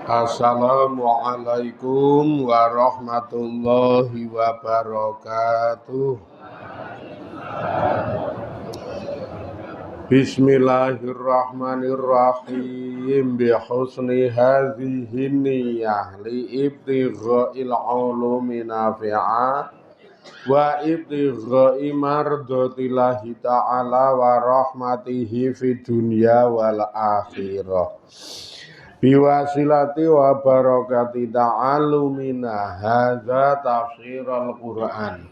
Assalamualaikum warahmatullahi wabarakatuh. Bismillahirrahmanirrahim. Bihusni hadhihi niyyah li ibtigha'il ulumi nafi'ah wa ibtighai mardatillahi ta'ala wa rahmatihi fid dunya wal akhirah. Biwasilati wa barakati ta'alumina hadza tafsirul Qur'an.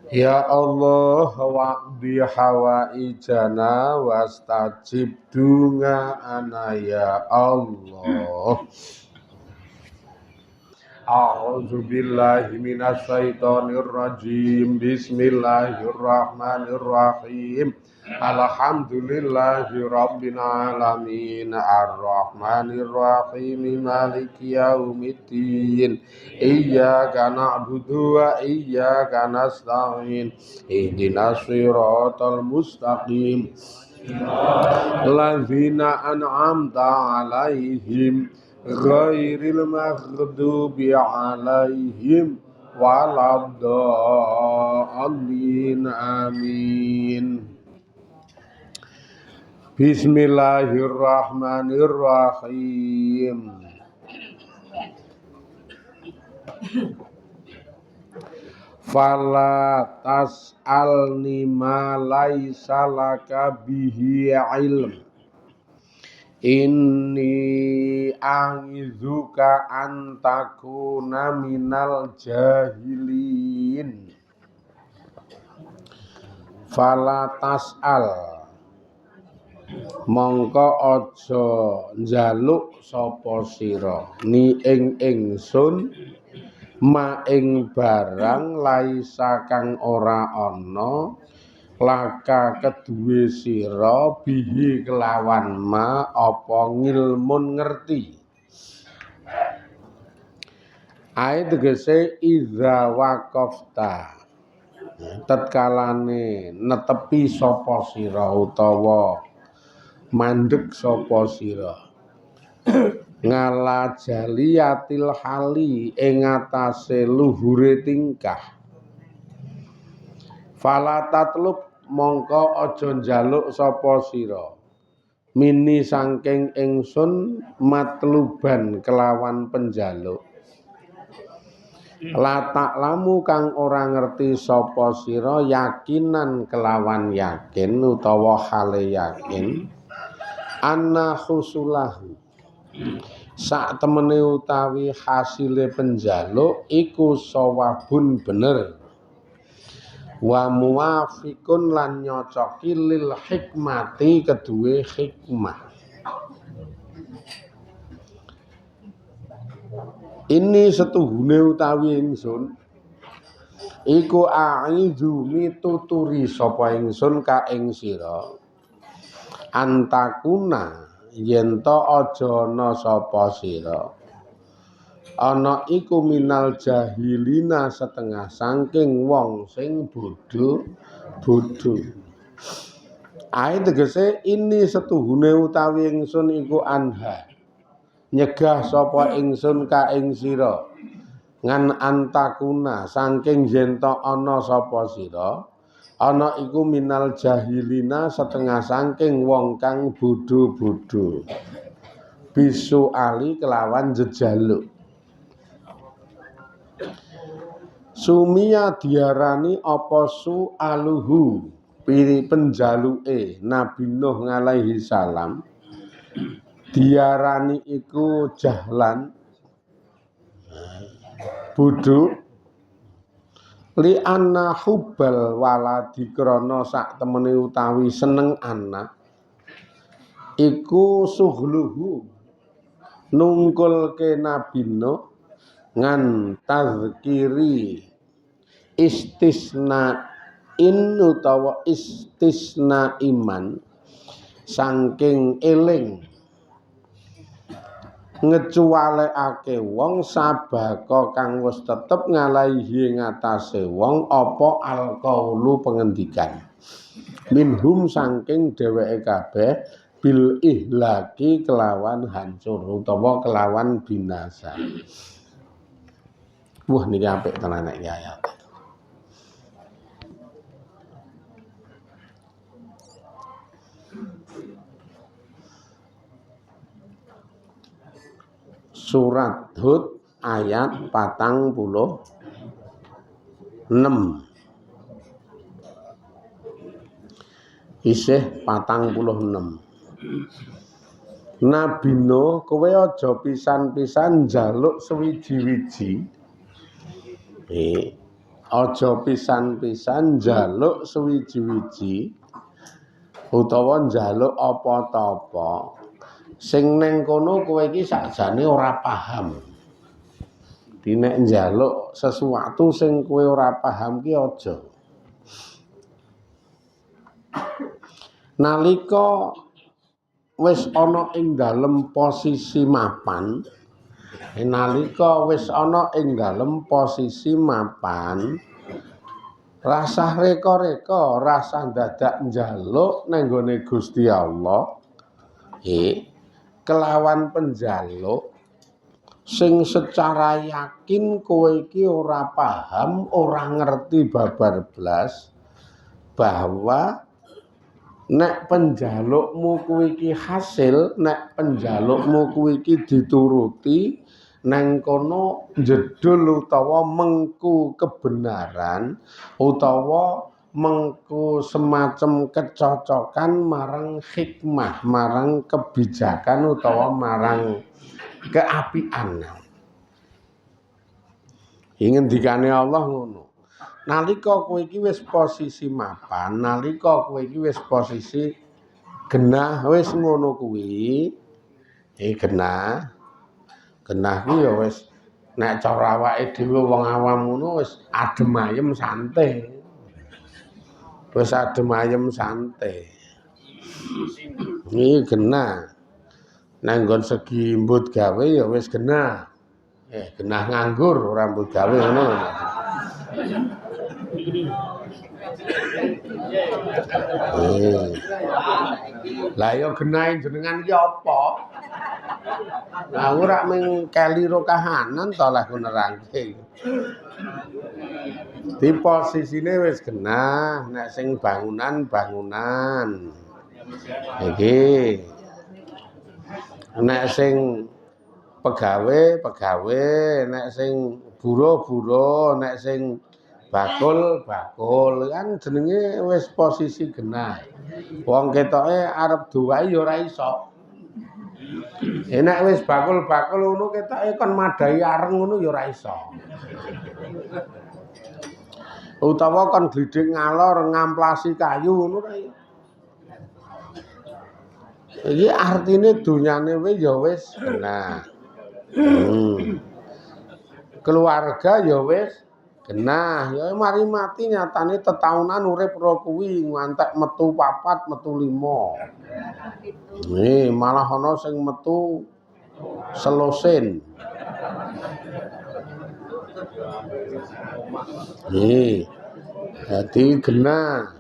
Ya Allah waqdi hawaijana wastajib dungaana ya Allah. A'udzu billahi minasy syaithanir rajim. Bismillahirrahmanirrahim. Alhamdulillahi rabbil alamin arrahmanir rahim maliki yaumiddin iyyaka na'budu wa iyyaka nasta'in ihdinas siratal mustaqim ladzina an'amta 'alaihim ghairil maghdubi 'alaihim waladdallin amin. Bismillahirrahmanirrahim. Fala tas'alni ma laisa laka bihi ilm. Inni a'idzuka an takuna minal jahilin. Fala tas'al mongko aja njaluk sapa sira ni ing ingsun ma ing barang laisa kang ora ana laka keduwe sira bihi kelawan ma apa ngilmun ngerti. Ae tegese iza waqafta tetkalane netepi sapa sira utawa mandeg sapa sira ngala jaliyatil hali ing atase luhure tingkah. Fala tatlub mongko aja njaluk sapa sira mini saking ingsun matluban kelawan penjaluk. La taklamu kang ora ngerti sapa sira yakinan kelawan yakin utawa hale yakin anna husulahu sak temene utawi hasile penjaluk iku sawabun bener wa muwafiqun lan nyocoki lil hikmati keduwe hikmah. Ini setuhune utawi ingsun iku a'idzu mituturi sapa ingsun ka ing sira antakuna yen to aja ana sapa sira ana iku minal jahilina setengah saking wong sing bodho. Ae tegese ini setuhune utawi ingsun iku anha nyegah sapa ingsun ka ing sira ngan antakuna saking yen to ana sapa sira ana iku minal jahilina setengah saking wong kang bodho-bodho bisu ali kelawan jejaluk. Sumia diarani apa su aluhu piri penjaluke Nabi Nuh alaihi salam diarani iku jahlan bodho li anna hubbal waladi krana sak temene utawi seneng anak iku suhluhu nungkulke Nabi Nuh ngan tazkiri istisnain utawa istisna iman saking eling ngecualekake wong sabaka kang wis tetep ngalahi ngatasé wong apa alqaulu pengendikan minhum saking dheweke kabeh bil ihlaki kelawan hancur utawa kelawan binasa. Wah niki apik tenan nek ayat. Surat Hud ayat 46. Isih 46. Nabi Nuh kowe aja pisan-pisan njaluk sewiji-wiji. Aja pisan-pisan njaluk sewiji-wiji utawa njaluk apa-apa sing ning kono kowe iki sakjane ora paham. Dinek njaluk sesuatu sing kowe ora paham ki aja. Nalika wis ana ing dalem posisi mapan, rasa reka-reka, rasa dadak njaluk nang gone Gusti Allah, kelawan penjaluk sing secara yakin kowe iki ora paham, ora ngerti babar blas bahwa nek penjalukmu kuwi iki hasil, nek penjalukmu kuwi iki dituruti, nang kono jedul utawa mengku kebenaran utawa mengku semacam kecocokan marang hikmah, marang kebijakan utawa marang keapian. Ngendikane Allah ngono. Nalika kowe iki wis posisi mapan, nalika kowe iki wis posisi genah, wis ngono kuwi. Genah. Genah kuwi ya wis nek cara awake dhewe wong awam ngono wis adem ayem santai. Wis adem ayem santai. Iki genah. Nang nggon segi mbut gawe ya wis genah. Genah nganggur ora mbut gawe ngono. Lah ya genahe jenengan iki apa? Lah ora mung keliro kahanan to lah nerangke. Di posisine wis genah, nek sing bangunan. Iki. Nek sing pegawe, nek sing buruh, nek sing bakul kan jenenge wis posisi genah. Wong ketoke arep duwahi ya ora iso. Nek wis bakul ngono ketoke kon madai areng ngono ya ora iso. Utawa kon glidhik ngalor ngamplasi kayu ngono ora iso. Iki artine donyane ya wis genah. Keluarga ya wis genah, ya mari mati nyatane tetaunan urip ro kuwi ngantek metu 4, metu 5. Malah ana sing metu selosen. Dadi genah.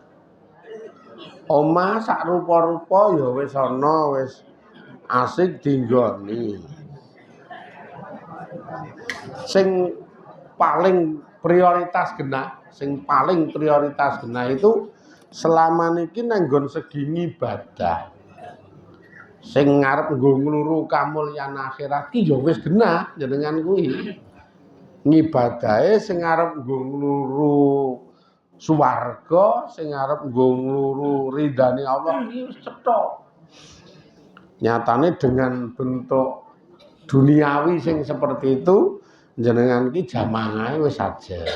Omah sak rupa-rupa ya wis ana, wis asik dinggoni. Sing paling prioritas genah itu selama niki nang nggon segi ibadah. Sing ngarep nggo ngluru kamulyan akhirat ki ya wis genah jenengan kuwi. Ngibadahe sing arep nggo ngluru swarga, sing arep nggo ngluru ridane Allah iki wis cetha. Nyatane dengan bentuk duniawi sing seperti itu jenengan iki jamangahe wis ajeg.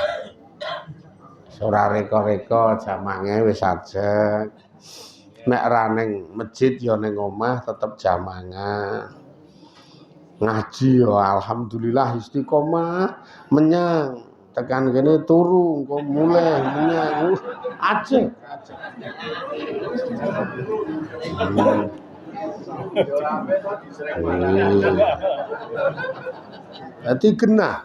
Ora reka-reka jamangahe wis ajeg. Nek ra ning masjid ya ning omah tetep jamangah. Ngaji ya alhamdulillah istiqomah menyang tekan kene turu engko mulai menyang ajeg. Dadi genah.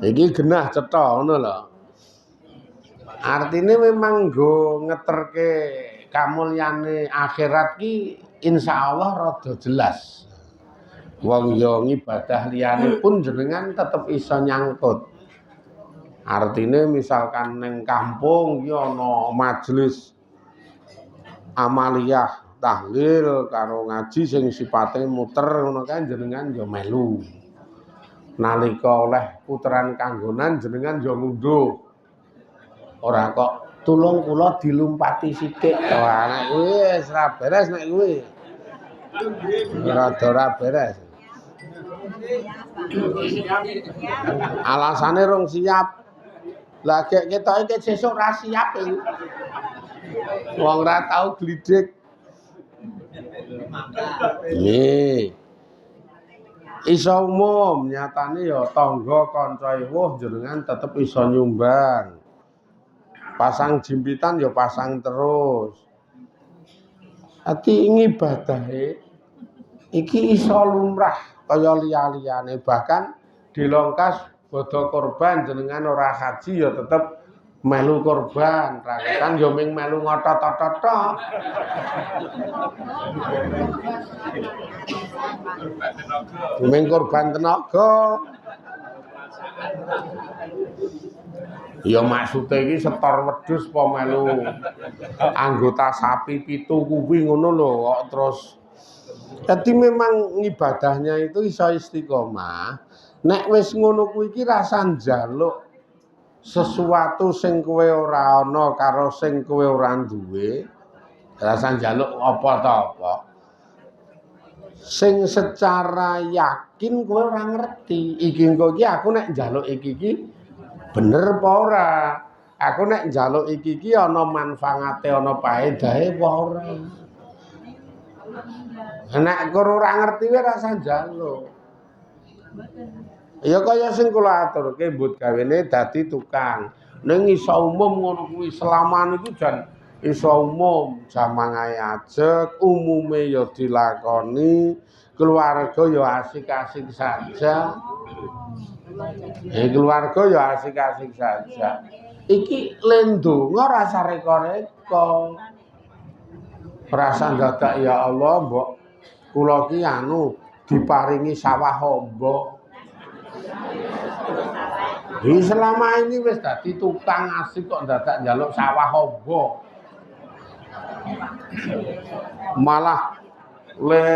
Iki genah cetha ngono lho. Artine memang nggo ngeterke kamulyane akhirat ki insyaallah rada jelas. Wong yo ngibadah liyane pun jenengan tetep iso nyangkut. Artine misalkan ning kampung ki ana majelis amaliyah tahlil karo ngaji sing sipate muter ngono kae jenengan yo melu. Nalika oleh puteran kanggonan jenengan yo ngunduh. Ora kok tulung kula dilumpati sithik to anak wis ra beres nek kuwi. Rada ora beres. Alasane rong siap. Lah gek ketoke sesuk ra siap iki. Wong ra tau glidik. Nggih. Iso umum nyatane ya tangga kanca ewuh jenengan tetep iso nyumbang. Pasang jimpitan ya pasang terus. Ati ngibadahe iki iso lumrah kaya liya-liyane bahkan dilongkas bodho korban jenengan ora haji ya tetep melu korban raketan ya ming melu ngotot-otot tok. Ming korban tenaga. Ya maksude iki setor wedhus apa melu anggota sapi 7 kuwi ngono lho kok terus. Dadi memang ngibadahnya itu iso istiqomah. Nek wis ngono kuwi iki rasa njaluk sesuatu sing kowe ora ana karo sing kowe ora duwe. Rasa njaluk apa ta apa. Sing secara yakin kowe ora ngerti. Iki engko iki aku nek njaluk iki bener apa ora? Aku nek njaluk iki ana manfaate ana paedahe apa ora? Nek ora ngerti wae rasa njaluk. Ya kaya sing kula aturke mbut gawene dadi tukang. Ning iso umum ngono kuwi selama niku jan iso umum, jamangahe ajeg, umume ya dilakoni, keluarga ya asik-asik saja. Keluarga ya asik-asik saja. Iki lendonga rasa reko-reko. Rasa dadak ya Allah, mbok kula ki diparingi sawah hamba. Selama ini wis dadi tukang asik kok dadak njaluk sawah hamba. Malah le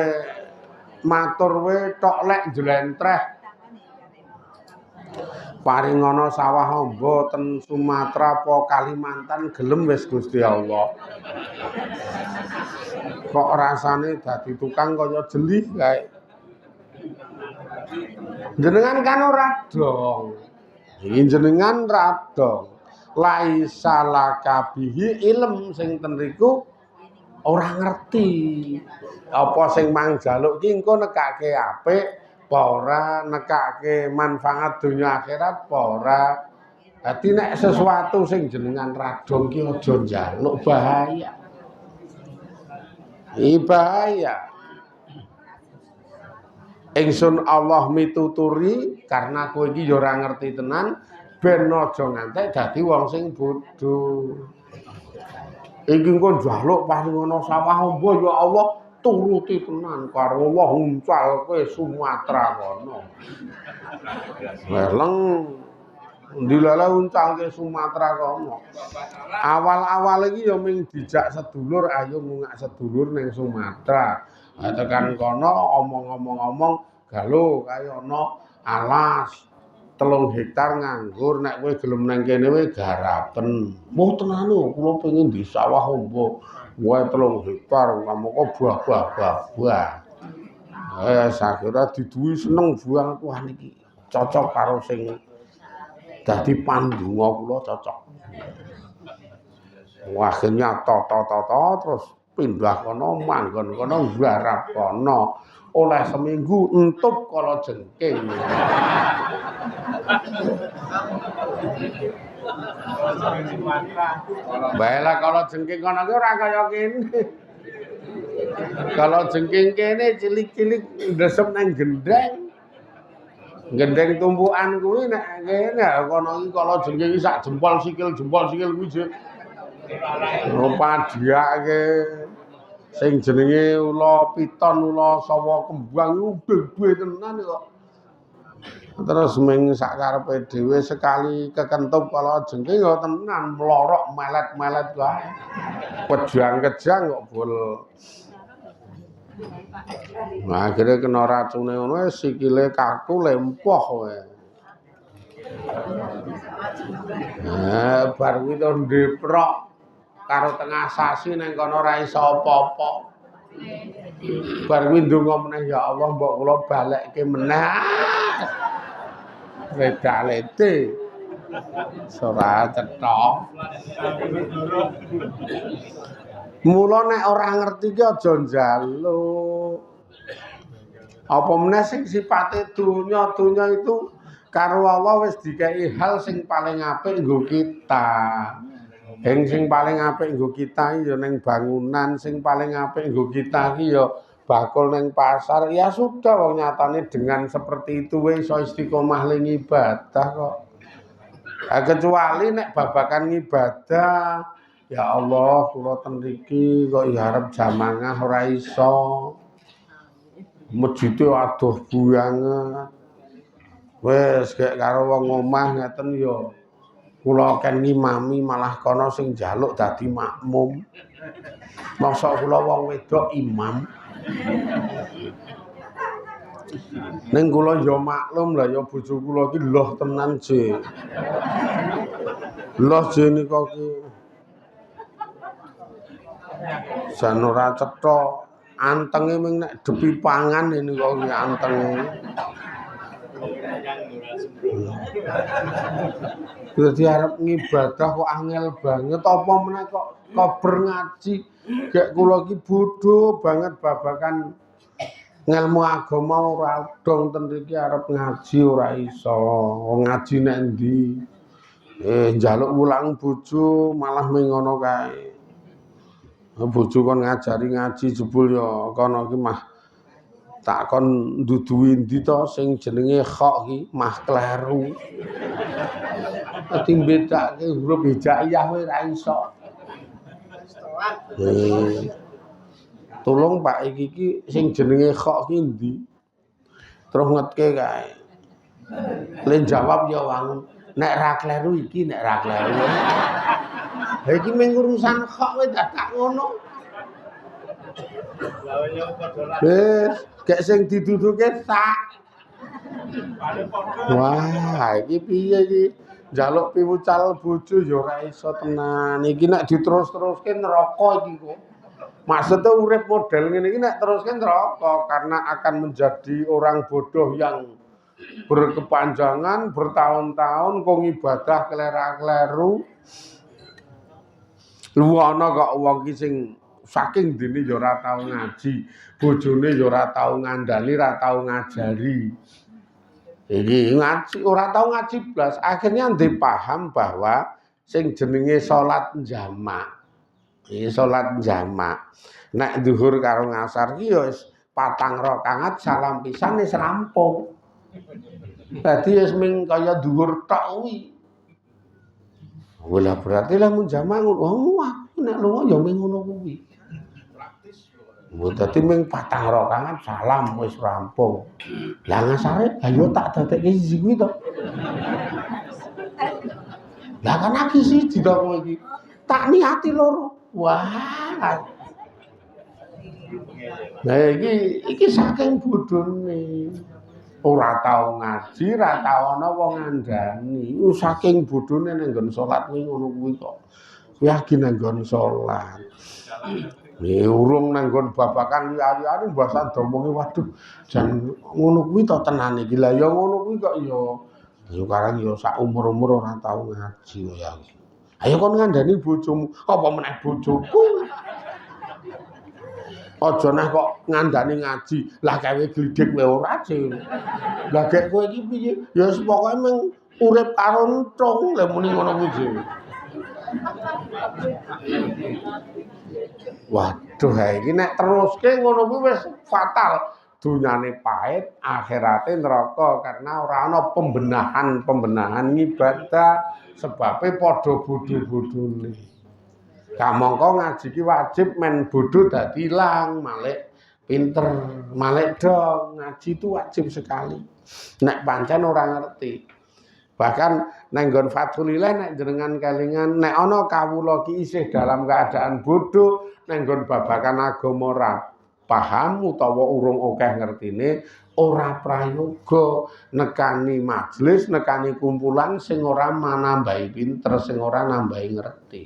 matur we tok lek jlentreh. Paring ana sawah hamba ten Sumatera apa Kalimantan gelem wis Gusti Allah. Kok rasane dadi tukang kaya jeli kae. Jenengan kan ora dong. Iki jenengan ra dong. Laisa lakabihi ilm sing ten riku ora ngerti. Apa sing mang jaluk ki engko nekake apik apa ora, nekake manfaat dunia akhirat apa ora. Dadi nek sesuatu sing jenengan radong ki aja njaluk bahaya. Bahaya. Ingsun Allah mituturi karena kowe iki ya ora ngerti tenan ben aja ngantek dadi wong sing bodho. Iki engko njaluk paring ana sawah amba ya Allah turuti tenan karo Allah uncal kowe Sumatera kono. Weleng dilala uncal ke Sumatera kono. Awal-awal iki ya ming dijak sedulur ayo ngungak sedulur ning Sumatera. Tekan kono omong-omong galo kaya ana alas 3 hektar nganggur nek kowe gelem nang kene wae garapen. Muh tenan lho kula pengin di sawah ombo wae 3 hektar kamoko buah-buah. Sakira diduwi seneng buang wah niki cocok karo sing dadi pandonga kula cocok. Wah nyata terus pindah kono manggon kono garap kono oleh seminggu entup kala jengking. Baiklah kalau jengking kono ki ora kaya kene. Kalau jengking kene cilik-cilik ndesep nang gendeng. Gendeng tumpukan kuwi nek kene kono iki kalau jengking sak jempol sikil kuwi Padiake sing jenenge ula piton, ula sawa kembang iku gede tenan kok. Terus ming sakarepe dhewe sekali kekentup kala jengking ya tenan mlorok melet-melet wae. Kejang-kejang kok bol. Nah, akhirnya kena racune ngono sikile kaku lempoh kowe. Bar kuwi to ndeprok karo tengah sasi ning kono ora iso apa-apa. Bar kuwi ndonga meneh ya Allah mbok kula balekke meneh. Redalete. Ora cetha. Mula nek ora ngerti ki aja njaluk. Apa meneh sing sifate dunya itu karo Allah wis dikei hal sing paling apik nggo kita. Sing paling apik nggo kita ya ning bangunan, sing paling apik nggo kita ki ya bakul ning pasar. Ya sudah wong nyatane dengan seperti itu wis iso istiqomah ning ibadah kok. Kecuali nek babakan ibadah ya Allah kula ten mriki kok ya arep jamangah ora iso. Mejite adoh buangan. Wes gek karo wong omah ngeten ya. Kula ken ngimami malah kono sing njaluk dadi makmum. Mosok kula wong wedok imam. Ning kula ya maklum lah ya bojo kula ki loh tenan je. Loh je nika ki. Jan ora cetha, antenge ming nek depi pangan nika ki antenge. Dadi arep ngibadah kok angel banget apa meneh kok kober ngaji. Gek kula ki bodho banget babakan ngelmu agama ora dong ten mriki arep ngaji ora iso. Ngaji nek endi? Njaluk wulang bojo malah ming ngono kae. Bojo kon ngajari ngaji jebul ya kono ki mah tak kon nduduhi ndi to sing jenenge khok ki mah kleru. Dadi mbedake huruf hijaiyah kowe ora iso. Tolong Pak iki sing jenenge khok ki ndi? Terus ngetke kae. Le jawab ya wangun. Nek ra kleru iki, nek ra kleru. Lah iki mung urusan khok kowe dadak ngono. Wis, gek sing diduduke sak. Wah, iki piye iki? Njaluk piwucal bojo ya ora iso tenan. Iki nek diterus-teruske neraka iki kok. Maksudnya urip model ngene iki nek teruske neraka karena akan menjadi orang bodoh yang berkepanjangan bertahun-tahun kok ibadah kelera-kleru. Lu ana kok wong ki sing saking dene ya ora tau ngaji, bojone ya ora tau ngandani, ora tau ngajari. Iki ngaji ora tau ngaji blas, akhirnya ndek paham bahwa sing jenenge salat jamak. Iki salat jamak. Nek zuhur karo ngasar ki ya wis 4 rakaat salam pisan wis rampung. Dadi wis ming kaya dhuwur tok kuwi. Wala berarti lamun jamak ngono, aku nek lunga ya ming ngono kuwi. Dadi ming 4 rakaat salam wis rampung. Lah ngasare ayo tak dadekke siji kuwi to. Lah kan iki siji to kowe iki. Tak niati loro. Wah. Nah iki saking bodhone. Ora tau ngaji, ora tau ana wong ngandani. Saking bodhone nang nggon salat kuwi ngono kuwi kok. Kuwi agi nang nggon salat. Urung nang nggon babakan liya-liyane Mbah Sandomonge waduh jan ngono kuwi to tenan iki. Lah ya ngono kuwi kok ya sekarang ya sak umur-umur ora tau ngaji ya. Ayo kon ngandani bojomu, apa meneh bojoku. Aja neh kok ngandani ngaji, lah kowe glidik kowe ora sih. Lah gek kowe iki piye? Ya wis pokoke mung urip karo entung, lha muni ngono kuwi sih. Waduh, ha iki nek teruske ngono kuwi wis fatal. Dunyane pahit, akhirate neraka karena ora ana pembenahan ibadah sebabe padha bodho-bodhone. Kamangka ngaji ki wajib men bodho dadi ilang, malih pinter, malih dong. Ngaji itu wajib sekali. Nek pancen ora ngerti. Bahkan nek nggon Fathulillah nek jenengan kelingan nek ana kawula ki isih dalam keadaan bodoh nek nggon babagan agama ora paham utawa urung akeh ngertine ora prayoga nekani majelis, nekani kumpulan sing ora manambahi pinter, sing ora nambahi ngerti.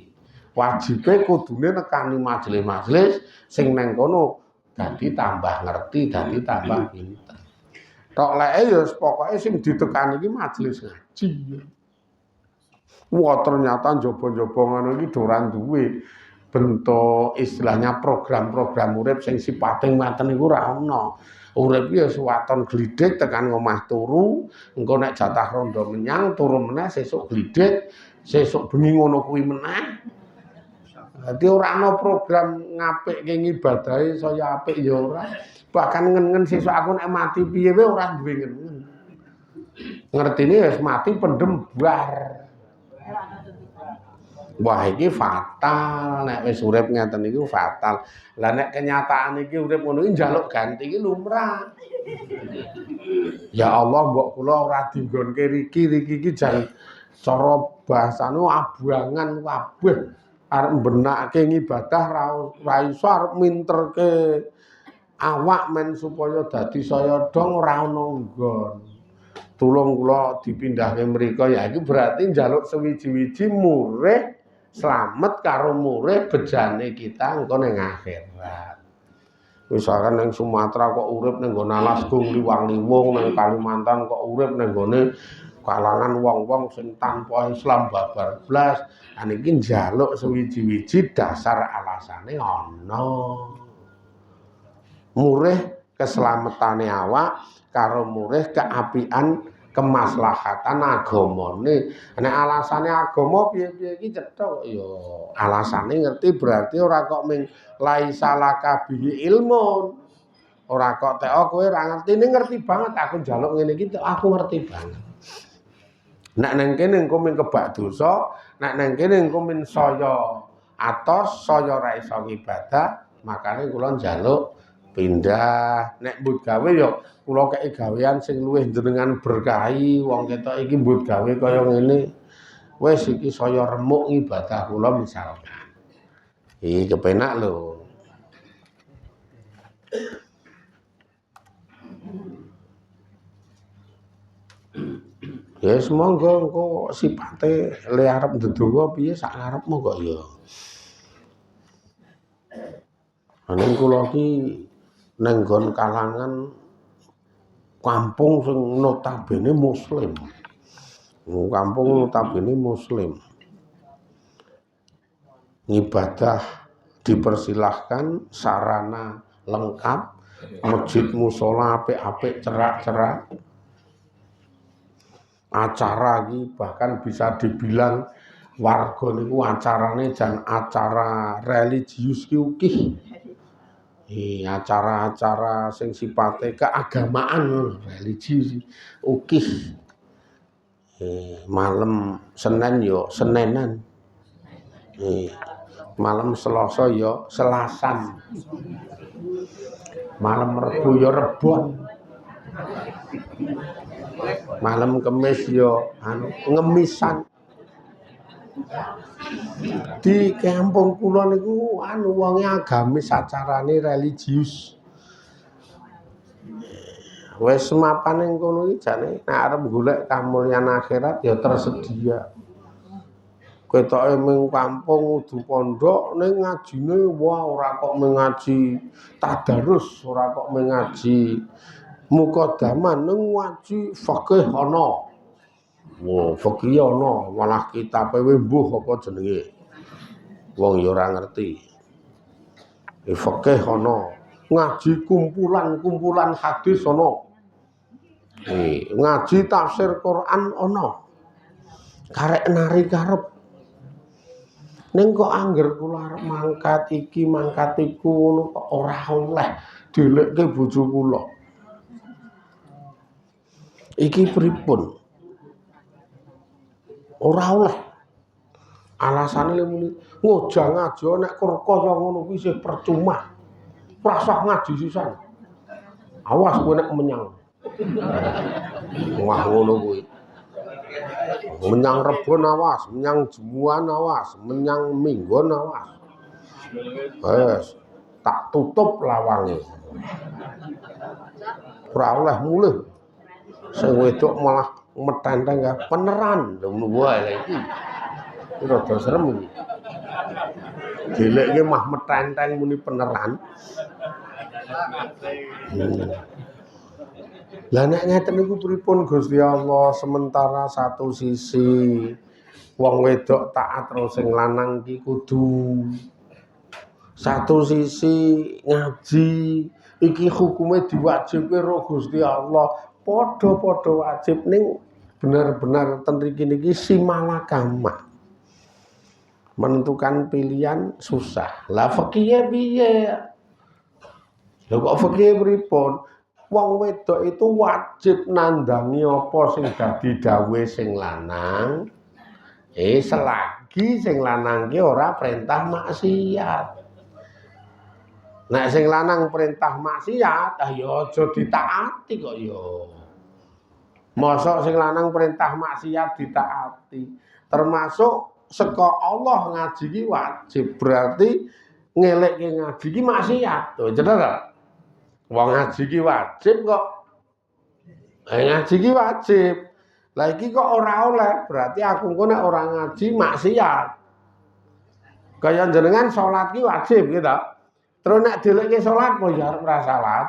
Wajibe kudune nekani majelis-majelis sing neng kono dadi tambah ngerti, dadi tambah pinter. Tok leke ya pokoke sing ditekani iki majelis ngaji. Wah ternyata njaba-njaba ngono iki ora duwe bentuk istilahnya program-program urip sing sipating ngaten niku ora ana. Urip ya suwaton glidhik tekan omah turu, engko nek jatah rondo menyang turu meneh sesuk glidhik, sesuk bengi ngono kuwi meneh. Dadi ora ana program ngapikke ngibadahe saya apik ya ora. Bahkan ngen-ngen sesuk aku nek mati piye wae ora duwe ngen-ngen. Ngertine wis mati pendem bar. Wah iki fatal nek wis urip ngeten iki fatal. Lah nek kenyataan iki urip ngono iki njaluk ganti iki lumrah. Ya Allah mbok kula ora dinggonke riki iki jan cara bahasane abuangan kabeh. Arep mbenake ngibadah ra iso arep minterke awak men supaya dadi saya dong ora ana nggon. Tulung kula dipindahke mriko ya iki berarti njaluk sewiji-wiji murih slamet karo murih bejane kita engko ning akhirat. Misalkan ning Sumatera kok urip ning nggon Alasgung liwang-liwung, ning Kalimantan kok urip ning gone kalangan wong-wong sing tanpa Islam babar blas. Niki njaluk sewiji-wiji dasar alasane ana. Murih keselamatane awak karo murih keapian kemaslahatan agamane. Nek alasane agama piye-piye iki cethuk ya alasane ngerti berarti ora kok ming laisalaka bihi ilmun. Ora kok teko kowe ora ngerti, ning ngerti banget aku njaluk ngene iki aku ngerti banget. Nek nang kene engko ming kebak dosa, nek nang kene engko ming saya atos, saya ora iso ibadah, makane kula njaluk pindah. Nek mbut gawe ya kula kei gawean sing luwih jenengan berkahi, wong ketok iki mbut gawe kaya ngene. Wis iki saya remuk ibadah kula misalkan. Iki kepenak lho. Ya semonggo engko sipate le arep ndedonga piye sak karepmu kok ya. Ning kula ki ning nggon kalangan kampung sing notabene muslim. Kampung notabene muslim. Ibadah dipersilahkan, sarana lengkap, masjid musala apik-apik, cerak-cerak. Acara iki bahkan bisa dibilang warga niku acarane jan acara religius ki ukih. Acara-acara sing sipate keagamaan religi ukih. Malam Senin yo Senenan. Malam Selasa yo Selasan. Malam Rebo yo Rebon. Malam Kemis yo ngemisan. Di kampung kula niku wonge agamis acarane religius. Wis semapan ning kono iki jane nek arep golek kamulyan akhirat ya tersedia. Ketoke ming kampung udu pondok ning ngajine wah ora kok mengaji tadarus, ora kok mengaji mukadaman ning ngaji fikih ana. Wah, fikih ana, malah kitabe mbuh apa jenenge. Wong ya ora ngerti. Fikih ana, ngaji kumpulan-kumpulan hadis ana. Ngaji tafsir Quran ana. Karek nari karep. Ning kok angger kula arep mangkat iki mangkat iku ngono kok ora oleh dilekke bojo kula. Iki pripun? Ora oleh. Alasane le muni ngojang aja nek kaya ngono kuwi isih percuma. Prasah ngaji sisan. Awas kowe nek menyang. Wah ngono kuwi. Menyang Rebon awas, menyang Jemuan awas, menyang Minggon awas. Wes tak tutup lawange. Ora oleh mulih. Sing wedok malah metenteng ya peneran lho wae iki. Iki rada serem iki. Dileke mah metenteng muni peneran. Lah nek ngeten niku pripun Gusti Allah, sementara satu sisi wong wedok taat karo sing lanang iki kudu satu sisi ngaji iki hukume diwajibke karo Gusti Allah, padha-padha wajib ning bener-bener ten mriki niki simalakama. Menentukan pilihan susah. Lah fikih piye? Lha kok fikih pripun? Wong wedok itu wajib nandangi apa sing dadi dawuhe sing lanang. Selagi sing lanang ki ora perintah maksiat. Nek sing lanang perintah maksiat, ya aja ditaati kok ya. Mosok sing lanang perintah maksiat ditaati. Termasuk saka Allah ngaji ki wajib. Berarti ngelekke ngaji ki maksiat. Tuh, bener ta? Wong ngaji ki wajib kok. Ngaji ki wajib. Lah iki kok ora oleh, berarti aku engko nek ora ngaji maksiat. Kaya jenengan salat ki wajib gitu. Terus nek dheleke salat kok ya arep ora salat.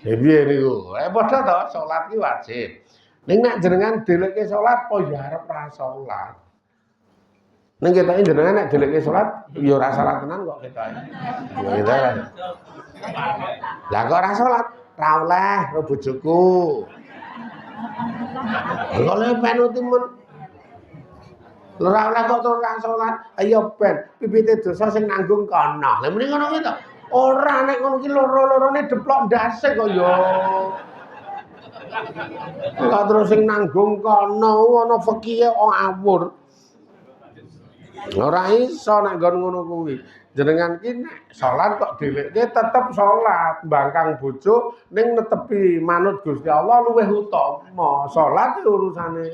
Piye niku? Padha to, salat ki wajib. Ning nek jenengan dheleke salat kok ya arep ora salat. Ning ketoke jenengan nek dheleke salat ya ora salat tenan kok ketoke. Ya gitu kan. Lah kok ora salat, ra oleh karo bojoku. Kok le penuti men. Ora oleh kok ora salat, ayo ben pipite dosa sing nanggung kono. Lah mrene ngono kuwi to. Ora nek ngono ki loro-lorone deplok ndase kok ya. Kok terus sing nanggung kono ana fikihe awur. Ora iso nek nggon ngono kuwi. Jenengan ki nek salat kok dheweke tetep salat, mbangkang bojo ning netepi manut Gusti Allah luwih utama. Salat urusane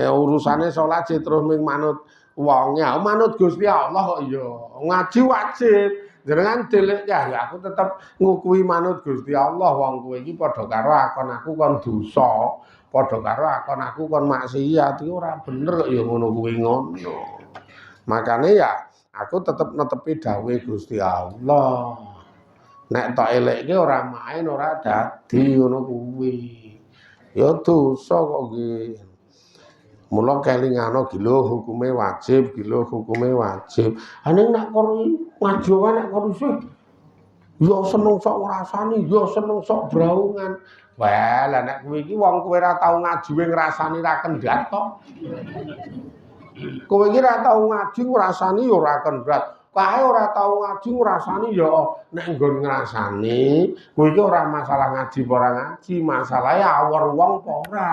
urusane salat terus ming manut wong ya, manut Gusti Allah kok iya. Ngaji wajib. Jenengan dhelek ya aku tetep ngukui manut Gusti Allah wong kowe iki padha karo akon aku kon dosa. Padha karo akon aku kon maksiat iki ora bener kok ya ngono kuwi ngono. Makane ya aku tetep netepi dawuhe Gusti Allah. Nek tok elekke ora main ora dadi ngono kuwi. Ya dosa kok nggih. Mula kelingano gila hukume wajib, gila hukume wajib. Ning nek ngaji nek isih ya seneng sok ngrasani, ya seneng sok braungan. Wah, lah nek kowe iki wong kowe ora tau ngaji ngrasani ra kendhat tok. Kowe iki ora tau ngaji ngrasani ya ora kendhat. Kae ora tau ngaji ngrasani ya nek nggon ngrasani, kowe iki ora masalah ngaji apa ora ngaji, masalahe awor wong apa ora.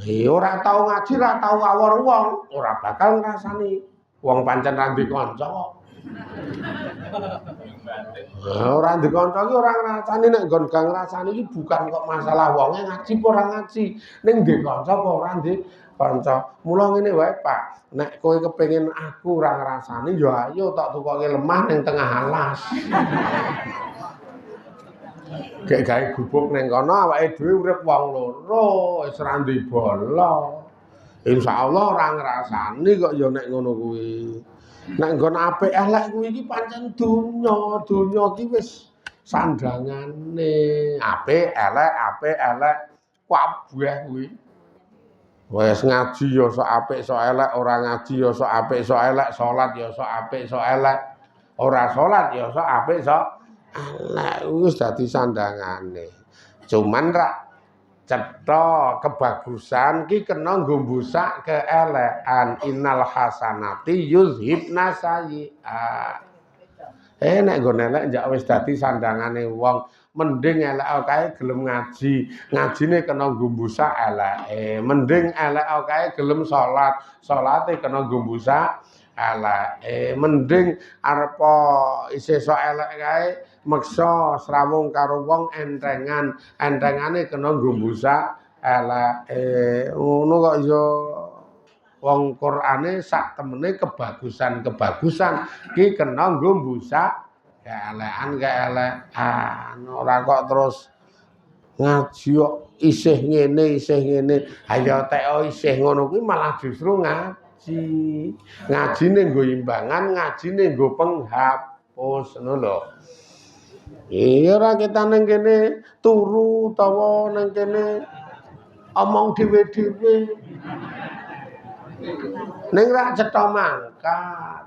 Ora tau ngaji, ora tau awor wong, ora bakal ngrasani. Wong pancen ra ndek kanca kok. Ora ndek kanca iki ora ngrasani nek nggon gang ngrasani iki bukan kok masalah wonge ngaji apa ora ngaji, ning ndek kanca apa ora ndek kanca. Mula ngene wae, Pak. Nek kowe kepengin aku ora ngrasani ya ayo tak tukoke lemah ning tengah alas. Gek gawe gubuk ning kono awake dhewe urip wong loro, wis ra ndek bola. Insyaallah ora ngrasani kok ya nek ngono kuwi. Nek nggon apik elek kuwi iki pancen donya iki wis sandangane. Apik elek kabeh kuwi. Wis ngaji ya sok apik sok elek, ora ngaji ya sok apik sok elek, salat ya sok apik sok elek, ora salat ya sok apik sok elek. Wis dadi sandangane. Cuman ra cetha kebagusan ki kena nggo mbusak keelekan. Innal hasanati yuzhibna sayyi'at. Nek nggon elek njak wis dadi sandangane wong, mending elek kae gelem ngaji. Ngajine kena ngumbusak eleke. Mending elek kae gelem salat, salate kena ngumbusak eleke. Mending arep isih sok elek kae meksa srawung karo wong entengan, entengane kena ngumbusak eleke. Ngono kok ya wong Qur'ane sak temene kebagusan-kebagusan ki kena nggo mbusak keelekan ora kok terus ngaji kok isih ngene ayo teko isih ngono kuwi malah justru ngaji. Ngajine nggo imbangan, ngajine nggo penghapus ngono lho. Iya ora kita ning kene turu utawa ning kene omong dhewe-dhewe. Ning ra cetha mangkat.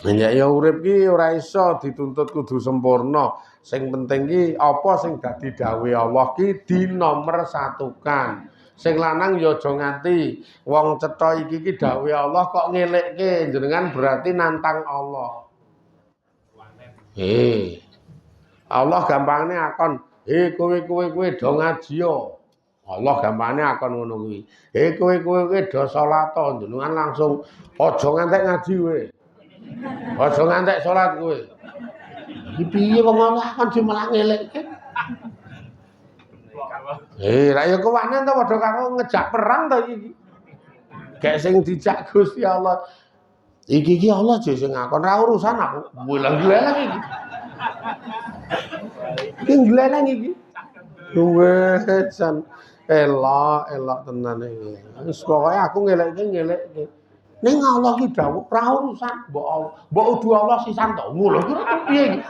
Ya urip ki ora iso dituntut kudu sempurna. Sing penting ki apa sing dadi dawuh Allah ki dinomersatukan. Sing lanang ya aja nganti wong cetha iki ki dawuh Allah kok ngelekke jenengan berarti nantang Allah. Allah gampangane akon, kowe do ngaji yo. Allah gampangane akon ngono kuwi. Kowe do salat to, jenengan langsung aja ngantek ngaji kowe. Aja ngantek salat kowe. Iki piye wong Allah akon malah ngelekke. Ra ya kewanen to padha karo ngejak perang to iki. Gek sing dijak Gusti Allah. Iki Allah je sing ngakon ra urusan aku. Bulang-bulang iki. Iki ngleneng iki. Wes elok tenan iki. Wis pokoke aku ngelekke. Ning Allah ki dawuh ra urusan mbok udu Allah sisan to. Ngono ki piye iki?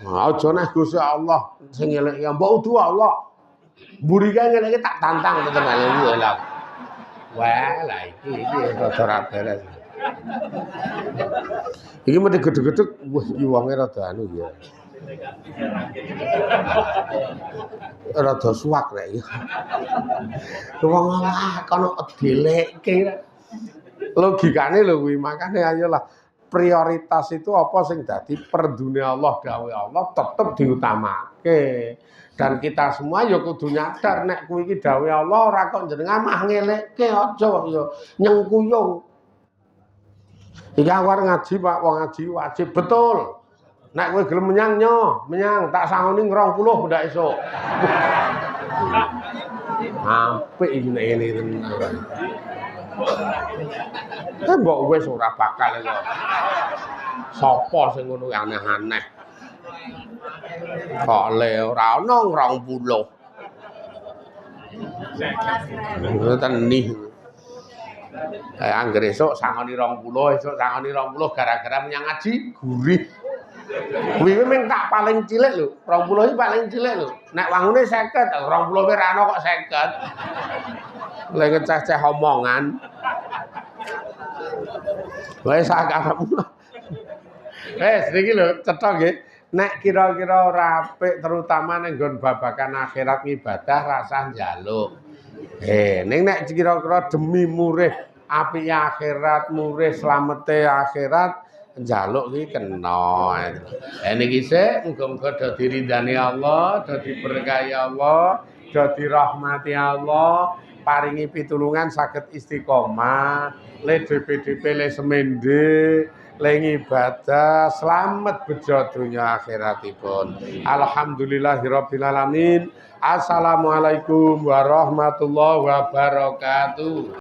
Aja nek Gusti Allah sing ngelekke mbok udu Allah. Mburi kae ngelekke tak tantang tenan iki lho. Wah, lah iki rada ra beres. Iki mesti gedhe-gedhe, wah iki wonge rada anu ya. Rada suwak rek iki. Wong kono dilekke. Logikane lho kuwi, makane ayolah prioritas itu apa sing dadi perdune Allah dawuh Allah tetep diutamake. Dan kita semua ya kudu nyadar nek kuwi iki dawuh Allah ora kok jenengan mah ngelekke aja ya nyengkuyung. Iki awar ngaji Pak, wong ngaji wajib betul. Nek kowe gelem menyang tak sangoni 20 ndak esuk. Apik iki nek ngene tenan. Mbok wis ora bakal kok. Sapa sing ngono aneh-aneh. Kok le ora ana 20. Ngoten nih. Angger esuk sangoni 20, esuk sangoni 20 gara-gara menyang ngaji gurih. Kuwi mung tak paling cilik lho, 20 iki paling cilik lho. Nek wangune 50, 20 ora ana kok 50. Le ngeceh-ceh omongan. Wis sakarepmu. Niki lho cetha nggih. Nek kira-kira ora apik terutama ning nggon babagan akhirat ibadah rasah njaluk. Ning nek kira-kira demi murih apike akhirat, murih slamete akhirat njaluk iki kena. Niki sik muga-muga do diridani Allah, do diberkahi Allah, do dirahmati Allah, paringi pitulungan saged istiqomah, le DP le semende, le ibadah slamet bejo donya akhiratipun. Alhamdulillahirabbil alamin. Assalamualaikum warahmatullahi wabarakatuh.